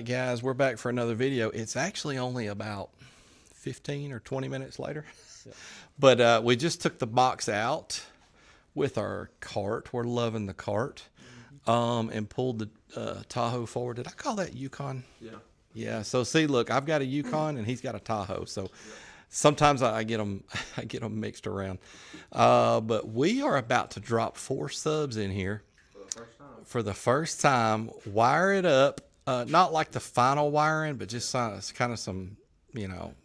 right, guys, we're back for another video. It's actually only about 15 or 20 minutes later. Yep. But we just took the box out with our cart. We're loving the cart. And pulled the Tahoe forward. Did I call that Yukon? Yeah. Yeah. So see, look, I've got a Yukon and he's got a Tahoe. So sometimes I get them, I get them mixed around. But we are about to drop 4 subs in here for the first time. Wire it up, not like the final wiring, but just kind of some,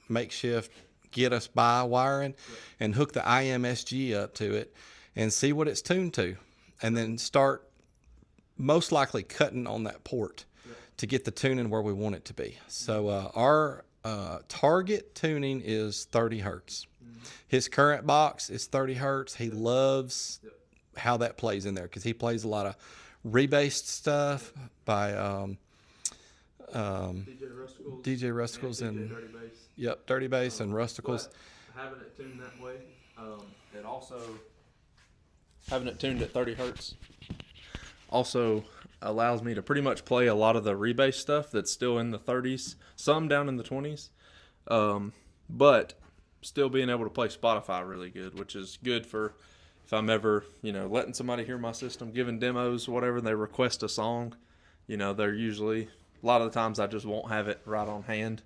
makeshift get us by wiring, and hook the IMSG up to it and see what it's tuned to, and then start most likely cutting on that port to get the tuning where we want it to be. So our target tuning is 30 hertz. His current box is 30 hertz. He loves how that plays in there because he plays a lot of rebased stuff by DJ Rusticles and Dirty Bass. Yep, Dirty Bass and Rusticles. Having it tuned that way, it also having it tuned at 30 hertz also allows me to pretty much play a lot of the rebase stuff that's still in the 30s, some down in the 20s, but still being able to play Spotify really good, which is good for if I'm ever, letting somebody hear my system, giving demos, whatever, they request a song. They're usually, a lot of the times I just won't have it right on hand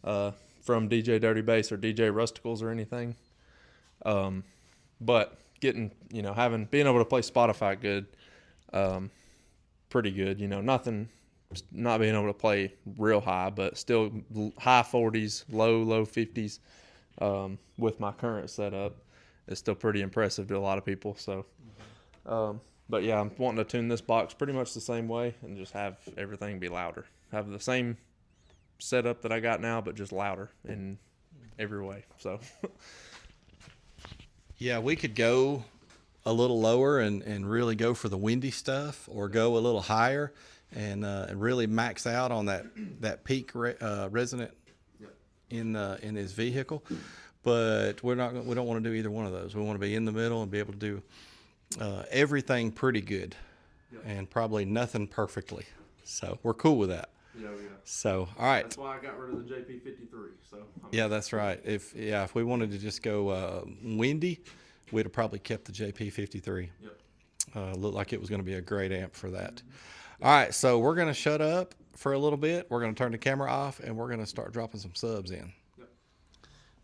from DJ Dirty Bass or DJ Rusticles or anything. But getting, being able to play Spotify good, pretty good, not being able to play real high, but still high 40s, low 50s with my current setup is still pretty impressive to a lot of people. So, but yeah, I'm wanting to tune this box pretty much the same way and just have everything be louder. Have the same setup that I got now, but just louder in every way. So, yeah, we could go a little lower and really go for the windy stuff, or go a little higher and really max out on that peak resonant in his vehicle. But we don't want to do either one of those. We want to be in the middle and be able to do everything pretty good, and probably nothing perfectly. So we're cool with that. Yeah. So, all right. That's why I got rid of the JP53. So. Yeah, that's right. If we wanted to just go windy, we'd have probably kept the JP53. Yep. Looked like it was going to be a great amp for that. All right, so we're going to shut up for a little bit. We're going to turn the camera off, and we're going to start dropping some subs in. Yep.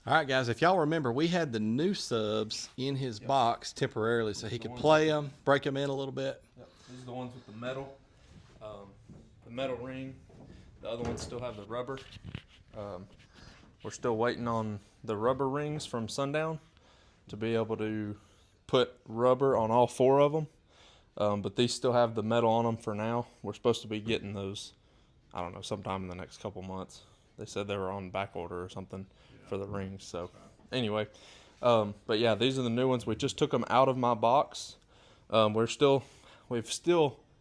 All right, guys, if y'all remember, we had the new subs in his box temporarily so he could play them, break them in a little bit. Yep. These are the ones with the metal ring. The other ones still have the rubber. We're still waiting on the rubber rings from Sundown to be able to put rubber on all 4 of them. But these still have the metal on them for now. We're supposed to be getting those, I don't know, sometime in the next couple months. They said they were on back order or something for the rings. So anyway, but yeah, these are the new ones. We just took them out of my box. We've still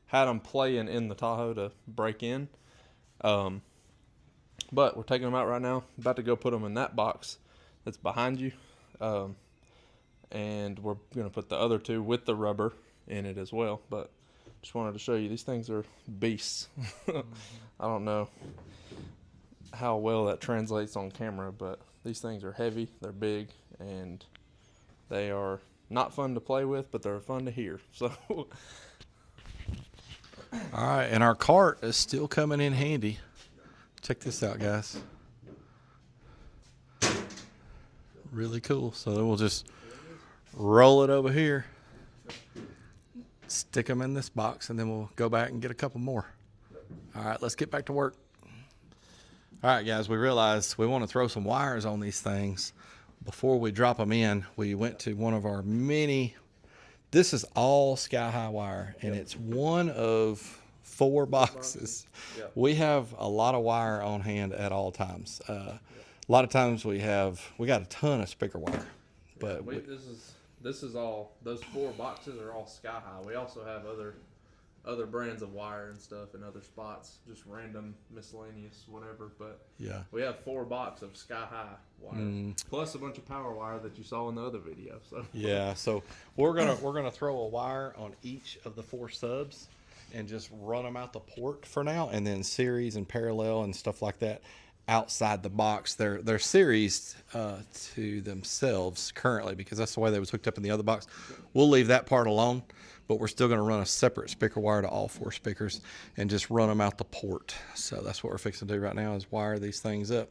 had them playing in the Tahoe to break in. But we're taking them out right now. About to go put them in that box that's behind you. And we're going to put the other 2 with the rubber in it as well. But just wanted to show you, these things are beasts. I don't know how well that translates on camera, but these things are heavy, they're big, and they are not fun to play with, but they're fun to hear. So, all right, and our cart is still coming in handy. Check this out, guys. Really cool. So then we'll just roll it over here, stick them in this box, and then we'll go back and get a couple more. All right, let's get back to work. All right, guys, we realized we want to throw some wires on these things before we drop them in. We went to one of our this is all sky high wire, and it's one of 4 boxes. We have a lot of wire on hand at all times. A lot of times we got a ton of speaker wire, but this is all, those 4 boxes are all sky high. We also have other brands of wire and stuff in other spots, just random miscellaneous whatever, but yeah, we have 4 boxes of sky high wire plus a bunch of power wire that you saw in the other video. So yeah, so we're gonna throw a wire on each of the 4 subs, and just run them out the port for now, and then series and parallel and stuff like that outside the box. They're series to themselves currently because that's the way they was hooked up in the other box. We'll leave that part alone, but we're still going to run a separate speaker wire to all 4 speakers and just run them out the port. So that's what we're fixing to do right now, is wire these things up.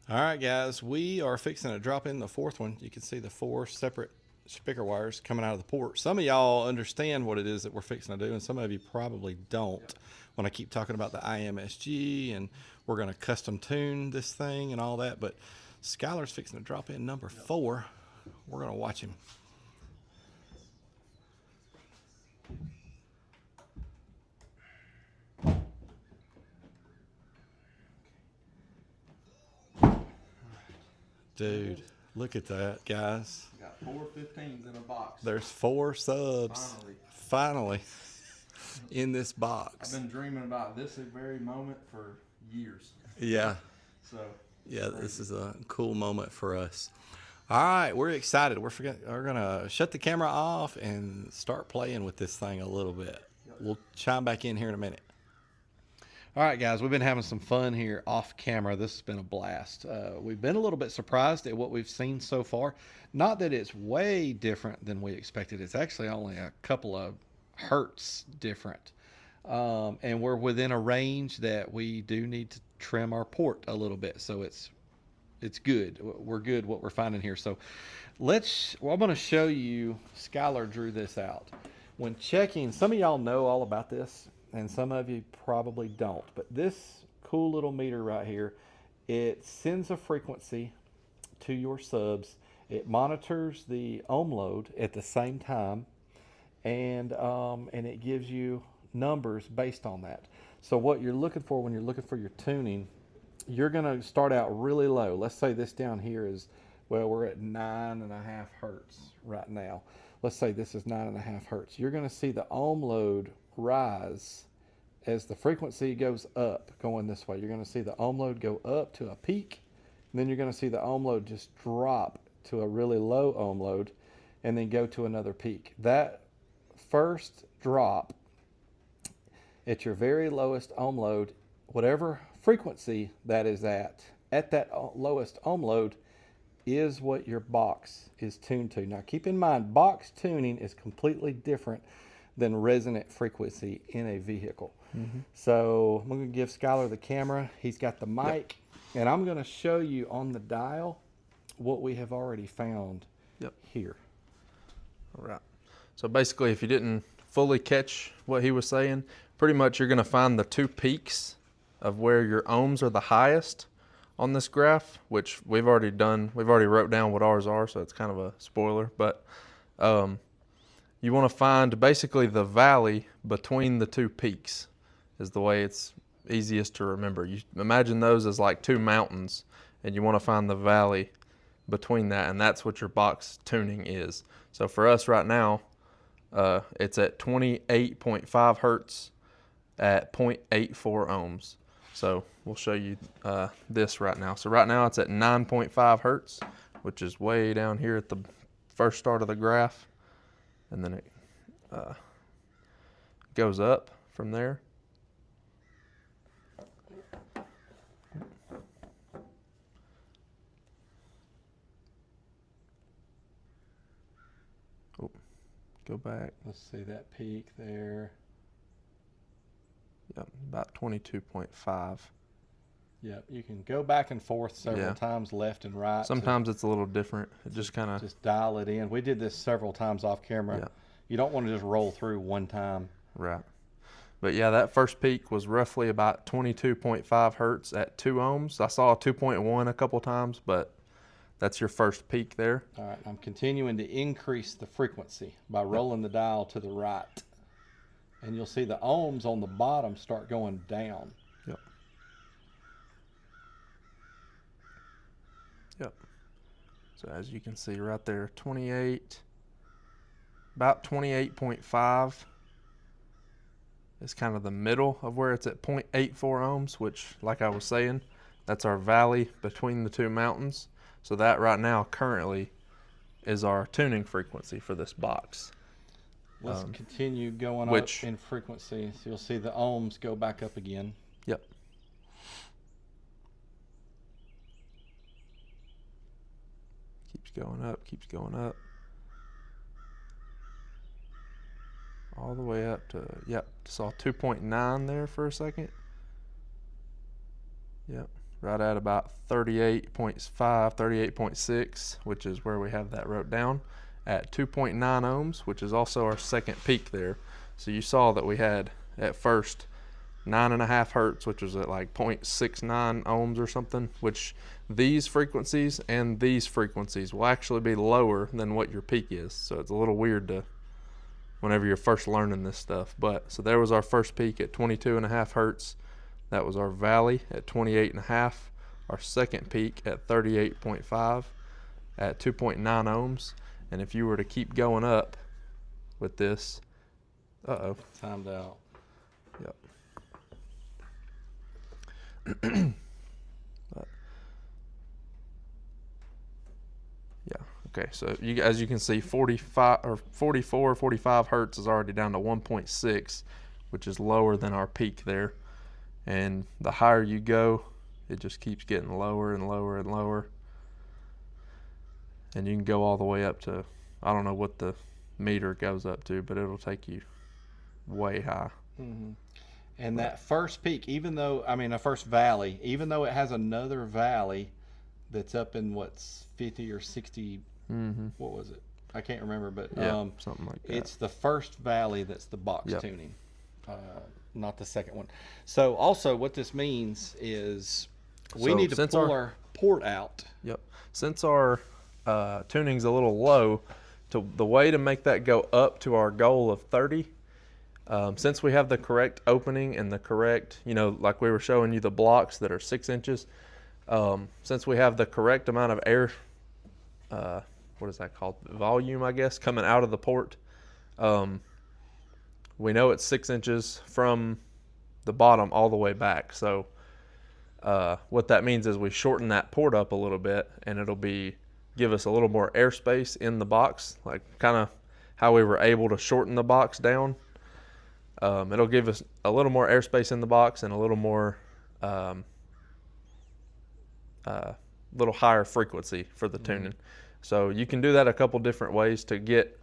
All right, guys, we are fixing to drop in the 4th one. You can see the 4 separate speaker wires coming out of the port. Some of y'all understand what it is that we're fixing to do, and some of you probably don't. When I keep talking about the IMSG and we're going to custom tune this thing and all that, but Skylar's fixing to drop in number 4. We're going to watch him. Dude, look at that, guys. Got 4 15s in a box. There's 4 subs. Finally. In this box. I've been dreaming about this very moment for years. Yeah. So. Yeah, this is a cool moment for us. All right, we're excited. We're going to shut the camera off and start playing with this thing a little bit. We'll chime back in here in a minute. All right, guys, we've been having some fun here off camera. This has been a blast. We've been a little bit surprised at what we've seen so far. Not that it's way different than we expected. It's actually only a couple of hertz different. And we're within a range that we do need to trim our port a little bit. So it's good. We're good what we're finding here. So I'm going to show you. Skylar drew this out. When checking, some of y'all know all about this, and some of you probably don't. But this cool little meter right here, it sends a frequency to your subs. It monitors the ohm load at the same time, and it gives you numbers based on that. So what you're looking for when you're looking for your tuning, you're going to start out really low. Let's say this down here is, well, we're at 9.5 hertz right now. Let's say this is 9.5 hertz. You're going to see the ohm load rise as the frequency goes up, going this way. You're going to see the ohm load go up to a peak, and then you're going to see the ohm load just drop to a really low ohm load, and then go to another peak. That first drop at your very lowest ohm load, whatever frequency that is at that lowest ohm load, is what your box is tuned to. Now keep in mind, box tuning is completely different than resonant frequency in a vehicle. So I'm going to give Skylar the camera. He's got the mic, and I'm going to show you on the dial what we have already found here. All right. So basically, if you didn't fully catch what he was saying, pretty much you're going to find the 2 peaks of where your ohms are the highest on this graph, which we've already wrote down what ours are, so it's kind of a spoiler. But you want to find basically the valley between the 2 peaks is the way it's easiest to remember. You imagine those as like 2 mountains, and you want to find the valley between that, and that's what your box tuning is. So for us right now, it's at 28.5 hertz at 0.84 ohms. So we'll show you this right now. So right now it's at 9.5 hertz, which is way down here at the first start of the graph, and then it goes up from there. Go back. Let's see that peak there. Yep, about 22.5. Yep, you can go back and forth several times, left and right. Sometimes it's a little different. It just kind of just dial it in. We did this several times off camera. Yeah. You don't want to just roll through one time. Right. But yeah, that first peak was roughly about 22.5 hertz at 2 ohms. I saw a 2.1 a couple times, but that's your first peak there. All right, I'm continuing to increase the frequency by rolling the dial to the right. And you'll see the ohms on the bottom start going down. Yep. So as you can see right there, about 28.5 is kind of the middle of where it's at 0.84 ohms, which, like I was saying, that's our valley between the 2 mountains. So that right now currently is our tuning frequency for this box. Let's continue going which- up in frequency. So you'll see the ohms go back up again. Yep. Keeps going up, keeps going up. All the way up to, yep, saw 2.9 there for a second. Yep, right at about 38.5, 38.6, which is where we have that wrote down, at 2.9 ohms, which is also our second peak there. So you saw that we had at first 9.5 hertz, which was at like 0.69 ohms or something, which these frequencies and these frequencies will actually be lower than what your peak is. So it's a little weird to whenever you're first learning this stuff. But so there was our first peak at 22.5 hertz. That was our valley at 28.5. Our second peak at 38.5 at 2.9 ohms. And if you were to keep going up with this, Timed out. Yep. But, yeah. Okay. So you, as you can see, 44, 45 hertz is already down to 1.6, which is lower than our peak there. And the higher you go, it just keeps getting lower and lower and lower. And you can go all the way up to, I don't know what the meter goes up to, but it'll take you way high. Mm-hmm. And that first peak, even though, a first valley, even though it has another valley that's up in what's 50 or 60, what was it? I can't remember, but Yeah, something like that. it's the first valley that's the box Yep. tuning, not the second one. So also what this means is we So need to since pull our- our port out. Yep. Since our tuning's a little low, the way to make that go up to our goal of 30, since we have the correct opening and the correct, like we were showing you the blocks that are 6 inches, since we have the correct amount of air, what is that called? Volume, I guess, coming out of the port. We know it's 6 inches from the bottom all the way back. So what that means is we shorten that port up a little bit, and it'll give us a little more airspace in the box, like kind of how we were able to shorten the box down. It'll give us a little more airspace in the box and a little more, little higher frequency for the tuning. So you can do that a couple different ways to get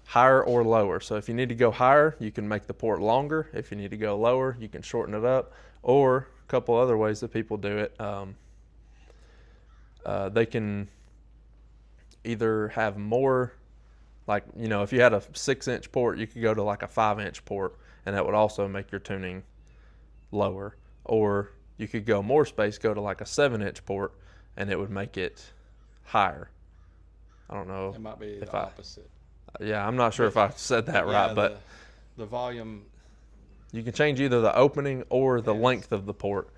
higher or lower. So if you need to go higher, you can make the port longer. If you need to go lower, you can shorten it up. Or a couple other ways that people do it. They can either have more, like, if you had a 6-inch port, you could go to like a 5-inch port, and that would also make your tuning lower. Or you could go more space, go to like a 7-inch port, and it would make it higher. I don't know. It might be if the opposite. Yeah, I'm not sure if I said that right, but the volume. you can change either the opening or the length of the port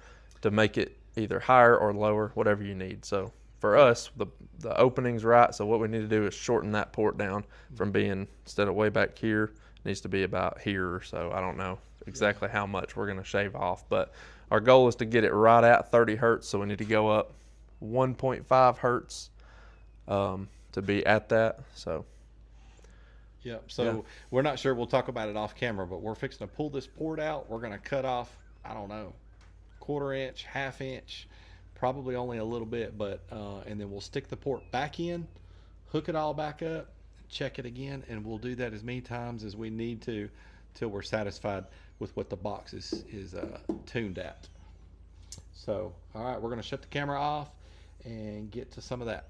to make it either higher or lower, whatever you need. So for us, the opening's right. So what we need to do is shorten that port down from being, instead of way back here, it needs to be about here or so. I don't know exactly how much we're going to shave off, but our goal is to get it right at 30 hertz. So we need to go up 1.5 hertz to be at that. So Yep. So we're not sure. We'll talk about it off camera, but we're fixing to pull this port out. We're going to cut off, I don't know, 1/4 inch, 1/2 inch, probably only a little bit, but and then we'll stick the port back in, hook it all back up, check it again, and we'll do that as many times as we need to till we're satisfied with what the box is tuned at. So, all right, we're going to shut the camera off and get to some of that.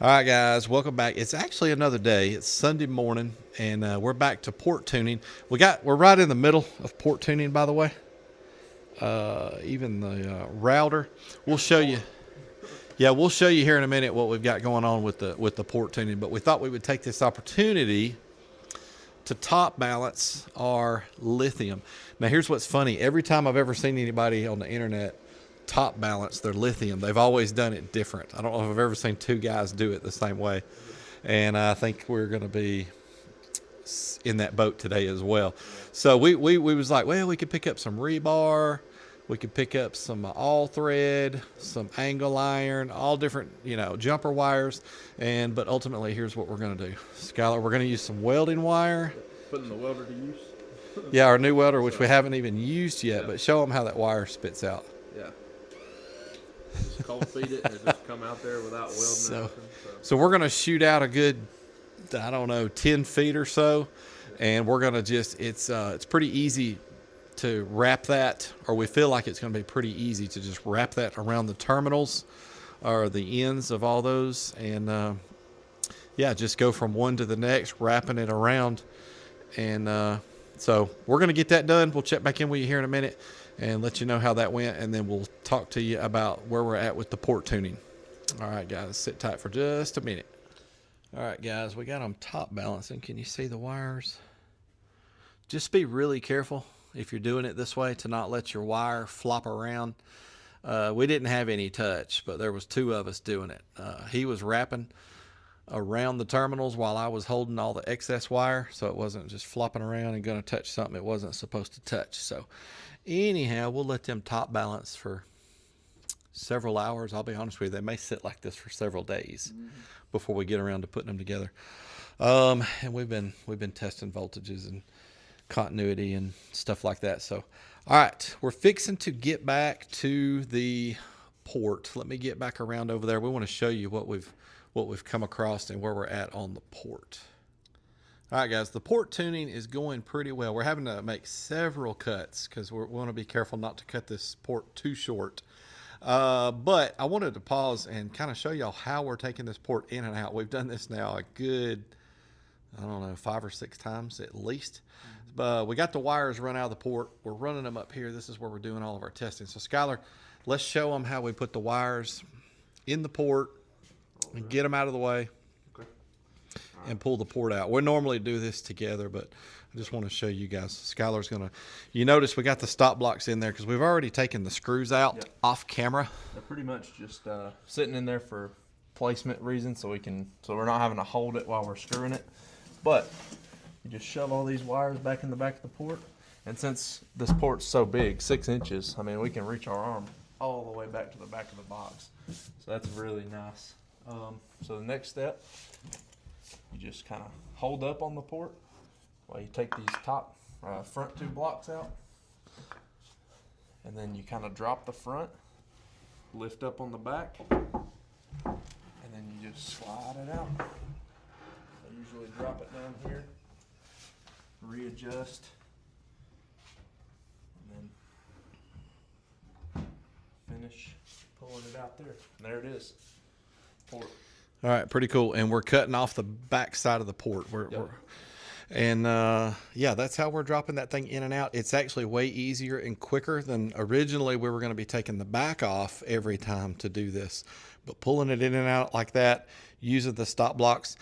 All right, guys, welcome back. It's actually another day. It's Sunday morning, and we're back to port tuning. We're right in the middle of port tuning, by the way. Even the router. We'll show you. Yeah, we'll show you here in a minute what we've got going on with the port tuning. But we thought we would take this opportunity to top balance our lithium. Now, here's what's funny. Every time I've ever seen anybody on the internet top balance their lithium, they've always done it different. I don't know if I've ever seen two guys do it the same way. And I think we're going to be in that boat today as well. So we was like, well, we could pick up some rebar, We could pick up some all thread, some angle iron, all different, jumper wires. But ultimately, here's what we're going to do. Skylar, we're going to use some welding wire. Putting the welder to use. Yeah, our new welder, which we haven't even used yet, but show them how that wire spits out. Yeah. Just cold feed it and it just come out there without welding or nothing. So we're going to shoot out a good, 10 feet or so. And we're going to it's pretty easy to wrap that, or we feel like it's going to be pretty easy to just wrap that around the terminals or the ends of all those. And just go from one to the next, wrapping it around. And so we're going to get that done. We'll check back in with you here in a minute and let you know how that went. And then we'll talk to you about where we're at with the port tuning. All right, guys, sit tight for just a minute. All right, guys, we got them top balancing. Can you see the wires? Just be really careful if you're doing it this way to not let your wire flop around. We didn't have any touch, but there was two of us doing it. He was wrapping around the terminals while I was holding all the excess wire, so it wasn't just flopping around and going to touch something it wasn't supposed to touch. So anyhow, we'll let them top balance for several hours. I'll be honest with you, they may sit like this for several days before we get around to putting them together. And we've been testing voltages and continuity and stuff like that. So all right, we're fixing to get back to the port. Let me get back around over there. We want to show you what we've come across and where we're at on the port. All right, guys, the port tuning is going pretty well. We're having to make several cuts because we want to be careful not to cut this port too short. But I wanted to pause and kind of show y'all how we're taking this port in and out. We've done this now a good, 5 or 6 times at least. But we got the wires run out of the port. We're running them up here. This is where we're doing all of our testing. So Skylar, let's show them how we put the wires in the port and get them out of the way. Okay. And pull the port out. We normally do this together, but I just want to show you guys. Skylar's going to, you notice we got the stop blocks in there because we've already taken the screws out off camera. They're pretty much just sitting in there for placement reasons so we're not having to hold it while we're screwing it. But you just shove all these wires back in the back of the port. And since this port's so big, 6 inches, we can reach our arm all the way back to the back of the box. So that's really nice. So the next step, you just kind of hold up on the port while you take these top front 2 blocks out. And then you kind of drop the front, lift up on the back, and then you just slide it out. I usually drop it down here, readjust, and then finish pulling it out there. And there it is. Port. All right, pretty cool. And we're cutting off the back side of the port. That's how we're dropping that thing in and out. It's actually way easier and quicker than originally we were going to be taking the back off every time to do this. But pulling it in and out like that, using the stop blocks.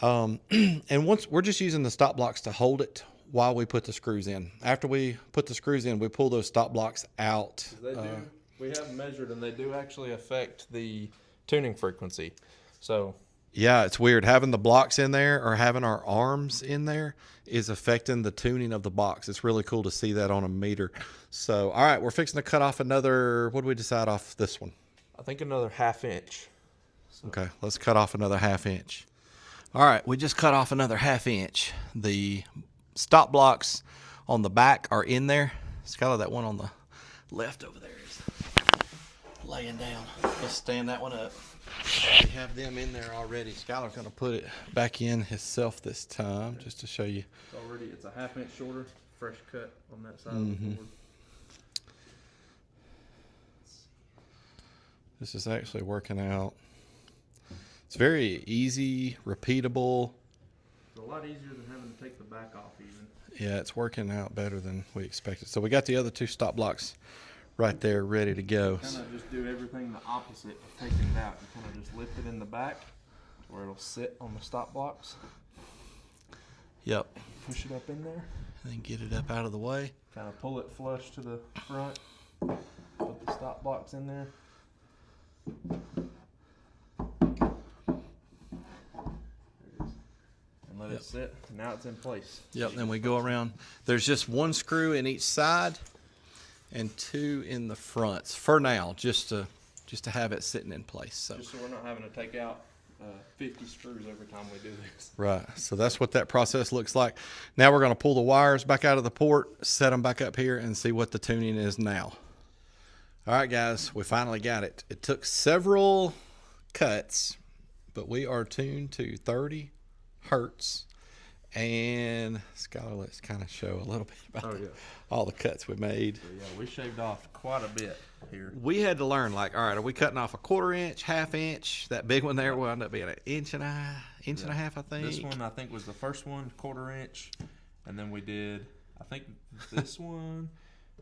And once we're just using the stop blocks to hold it while we put the screws in. After we put the screws in, we pull those stop blocks out. We have measured, and they do actually affect the tuning frequency. So yeah, it's weird. Having the blocks in there or having our arms in there is affecting the tuning of the box. It's really cool to see that on a meter. So, all right, we're fixing to cut off another, what did we decide off this one? I think another 1/2 inch. So. Okay, let's cut off another 1/2 inch. All right, we just cut off another 1/2 inch. The stop blocks on the back are in there. Skylar, that one on the left over there is laying down. Let's stand that one up. We have them in there already. Skylar's going to put it back in himself this time, just to show you. It's a 1/2 inch shorter, fresh cut on that side of the board. This is actually working out. It's very easy, repeatable. It's a lot easier than having to take the back off even. Yeah, it's working out better than we expected. So we got the other 2 stop blocks right there ready to go. Kind of just do everything the opposite of taking it out. You kind of just lift it in the back where it'll sit on the stop blocks. Yep. Push it up in there. And then get it up out of the way. Kind of pull it flush to the front. Put the stop blocks in there. And let it sit. Now it's in place. Yep, then we go around. There's just 1 screw in each side. and 2 in the fronts for now, just to have it sitting in place. So Just so we're not having to take out 50 screws every time we do this. right, so that's what that process looks like. Now we're going to pull the wires back out of the port, set them back up here, and see what the tuning is now. All right, guys, we finally got it. It took several cuts, but we are tuned to 30 hertz. And Skylar, let's kind of show a little bit about all the cuts we made. So yeah, we shaved off quite a bit here. We had to learn, like, all right, are we cutting off a 1/4 inch, 1/2 inch? That big one there wound up being an inch and a half, I think. This one, I think, was the first one, 1/4 inch. And then we did, I think, this one.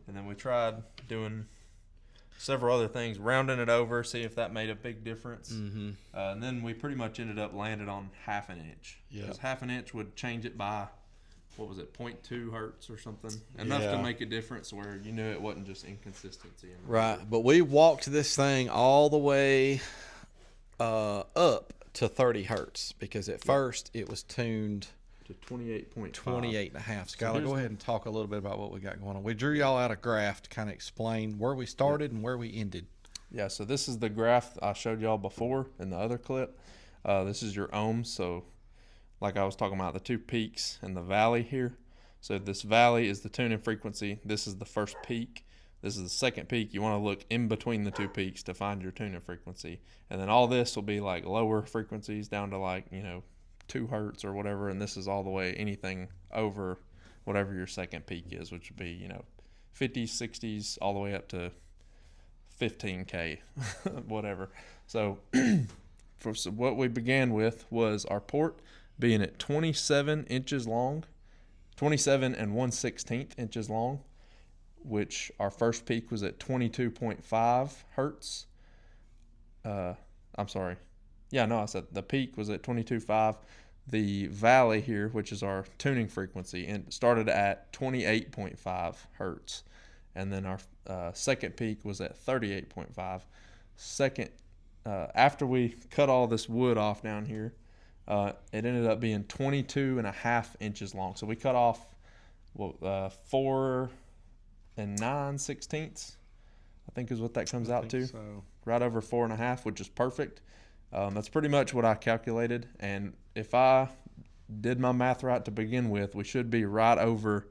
And then we tried doing several other things, rounding it over, see if that made a big difference. Mm-hmm. And then we pretty much ended up landed on 1/2 inch. Yeah. Because 1/2 inch would change it by, what was it, 0.2 hertz or something? Enough to make a difference where you knew it wasn't just inconsistency. Right, but we walked this thing all the way up to 30 hertz because at first it was tuned to 28.5. 28 and a half. Skylar, go ahead and talk a little bit about what we got going on. We drew y'all out a graph to kind of explain where we started and where we ended. Yeah, so this is the graph I showed y'all before in the other clip. This is your ohms. So like I was talking about, the 2 peaks and the valley here. So this valley is the tuning frequency. This is the first peak. This is the second peak. You want to look in between the 2 peaks to find your tuning frequency. And then all this will be like lower frequencies down to like, 2 hertz or whatever, and this is all the way anything over whatever your second peak is, which would be 50s, 60s, all the way up to 15K, whatever. So what we began with was our port being at 27 inches long, 27 and 1/16 inches long, which our first peak was at 22.5 hertz. I'm sorry. Yeah, no, I said the peak was at 22.5. The valley here, which is our tuning frequency, and started at 28.5 hertz. And then our second peak was at 38.5. After we cut all this wood off down here, it ended up being 22.5 inches long. So we cut off 4 9/16, I think is what that comes out to. So. Right over 4.5, which is perfect. That's pretty much what I calculated, and if I did my math right to begin with, we should be right over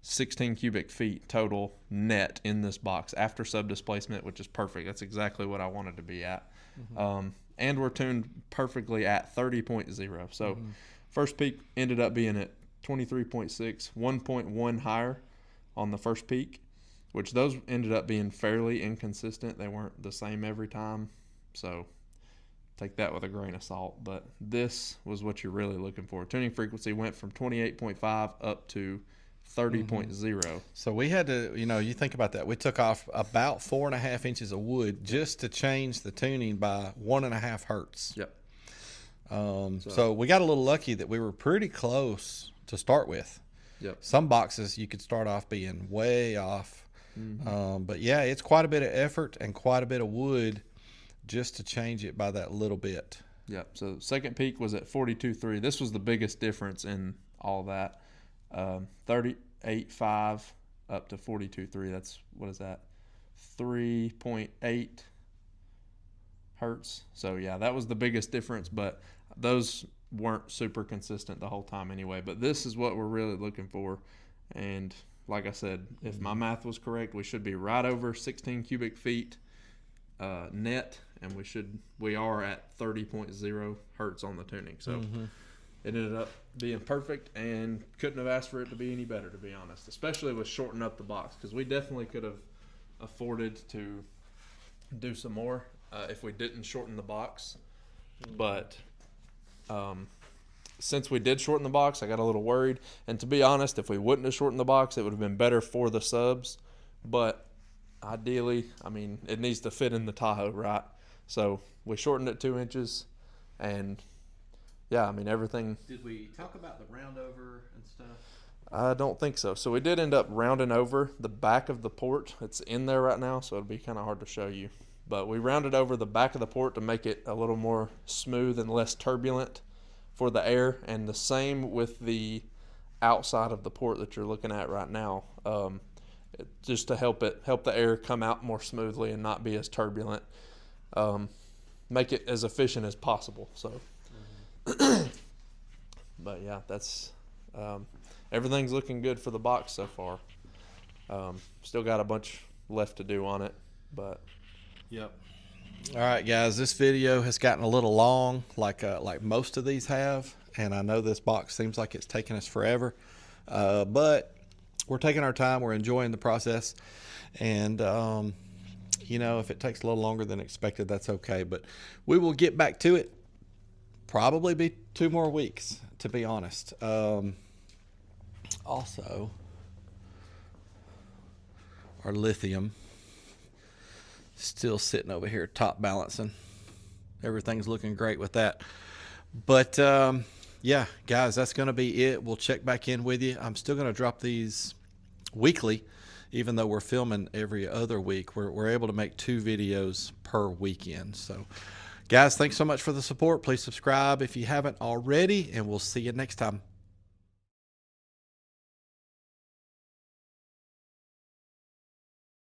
16 cubic feet total net in this box after sub displacement, which is perfect. That's exactly what I wanted to be at. Mm-hmm. And we're tuned perfectly at 30.0. So first peak ended up being at 23.6, 1.1 higher on the first peak, which those ended up being fairly inconsistent. They weren't the same every time, so take that with a grain of salt. But this was what you're really looking for. Tuning frequency went from 28.5 up to 30.0. So we had to, you think about that. We took off about 4.5 inches of wood just to change the tuning by 1.5 hertz. Yep. So we got a little lucky that we were pretty close to start with. Yep. Some boxes you could start off being way off. But yeah, it's quite a bit of effort and quite a bit of wood just to change it by that little bit. Yep. So second peak was at 42.3. This was the biggest difference in all that. 38.5 up to 42.3. That's, what is that? 3.8 hertz. So yeah, that was the biggest difference, but those weren't super consistent the whole time anyway. But this is what we're really looking for. And like I said, if my math was correct, we should be right over 16 cubic feet net, and we are at 30.0 hertz on the tuning. So it ended up being perfect, and couldn't have asked for it to be any better, to be honest, especially with shortening up the box, because we definitely could have afforded to do some more if we didn't shorten the box. But since we did shorten the box, I got a little worried. And to be honest, if we wouldn't have shortened the box, it would have been better for the subs. But ideally, it needs to fit in the Tahoe, right? So we shortened it 2 inches, and yeah, everything. Did we talk about the round over and stuff? I don't think so. So we did end up rounding over the back of the port. It's in there right now, so it'll be kind of hard to show you. But we rounded over the back of the port to make it a little more smooth and less turbulent for the air, and the same with the outside of the port that you're looking at right now. just to help the air come out more smoothly and not be as turbulent. Make it as efficient as possible. So, but yeah, that's everything's looking good for the box so far. Still got a bunch left to do on it, but yep. All right, guys, this video has gotten a little long, like most of these have, and I know this box seems like it's taking us forever, but we're taking our time. We're enjoying the process, and you know, if it takes a little longer than expected, that's okay. But we will get back to it. Probably be 2 more weeks, to be honest. Also, our lithium still sitting over here top balancing. Everything's looking great with that. But yeah, guys, that's going to be it. We'll check back in with you. I'm still going to drop these weekly, even though we're filming every other week. We're able to make 2 videos per weekend. So guys, thanks so much for the support. Please subscribe if you haven't already, and we'll see you next time.